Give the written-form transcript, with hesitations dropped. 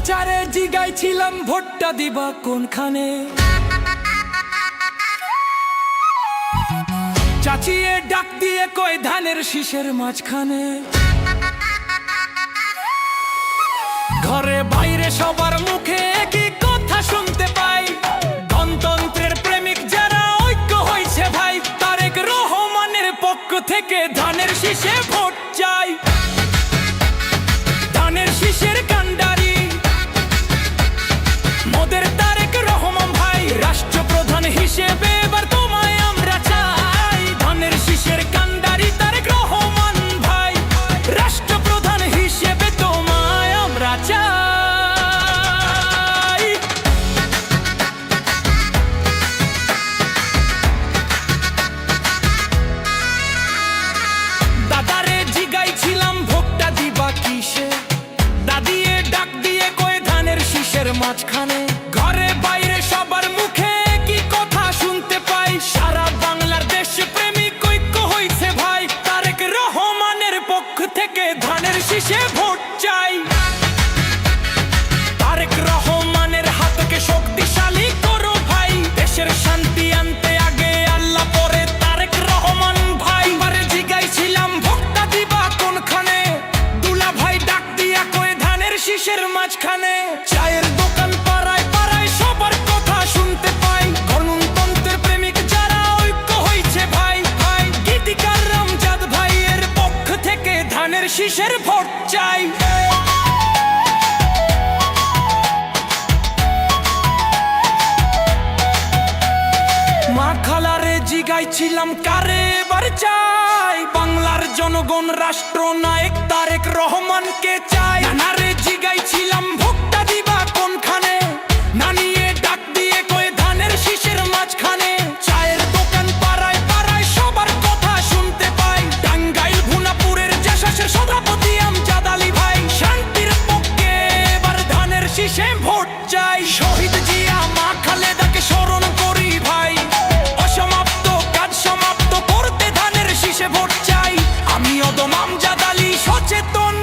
চাচারে জিগাইছিলাম ভোটটা দিবা কোনখানে, চাচিয়ে ডাক দিয়ে কয় ধানের শীষের মাঝখানে। ঘরে বাইরে সবার মুখে একই কথা শুনতে পাই, গণতন্ত্রের প্রেমিক যারা ঐক্য হয়েছে ভাই, তারেক রহমানের পক্ষ থেকে ধানের শীষে ভোট চাই। ধানের শীষের কান্ডারি মোদের তারেক রহমান ভাই, রাষ্ট্রপ্রধান হিসেবে এবার তোমায় আমরা চাই। ধানের শীষের কান্ডারি তারেক রহমান ভাই, রাষ্ট্রপ্রধান হিসেবে তোমায় আমরা চাই। দাদারে জিগাইছিলাম ভোটটা দিবা কিসে, দাদিয়ে ডাক দিয়ে কয় ধানের শীষের মাঝখানে। ঘরে বাইরে সবার মুখে কি কথা শুনতে পাই, সারা বাংলার দেশ প্রেমিক ঐক্য হইছে ভাই, তারেক রহমানের পক্ষ থেকে ধানের শীষে ভোট চাই। তারেক রহমানের হাতকে শক্তিশালী করো ভাই, দেশের শান্তি আনতে আগে আল্লাহ পরে তারেক রহমান ভাই। বারে জিগাইছিলাম ভোটটা দিবা কোনখানে, দুলা ভাই ডাক দিয়া কয় ধানের শীষের মাঝখানে। চায়ের দোকান পাড়ায় পাড়ায় সবার কথা শুনতে পাই, গণতন্ত্রের প্রেমিক যারা ঐক্য হইছে ভাই ভাই, গীতিকার রামজাদ ভাইয়ের পক্ষ থেকে ধানের শীষের ভোট চাই। মা খালারে জিগাইছিলাম কারে এবার চাই, বাংলার জনগণ রাষ্ট্রনায়ক তারেক রহমানকে চাই। নানারে জিগাইছিলাম ভোটটা দিবা কোনখানে, নানিয়ে ডাক দিয়ে কয় ধানের শীষের মাঝখানে। চায়ের দোকান পাড়ায় পাড়ায় সবার কথা শুনতে পাই, টাঙ্গাইল ভুনাপুরের জাসাসের সভাপতি আমজাদ আলী ভাই, শান্তির পক্ষে এবার ধানের শীষে ভোট চাই। শহীদ জিয়া মা খালেদাকে স্মরণ করি ভাই, অসমাপ্ত কাজ সমাপ্ত করতে ধানের শীষে ভোট চাই। আমি অদম আমজাদ আলী সচেতন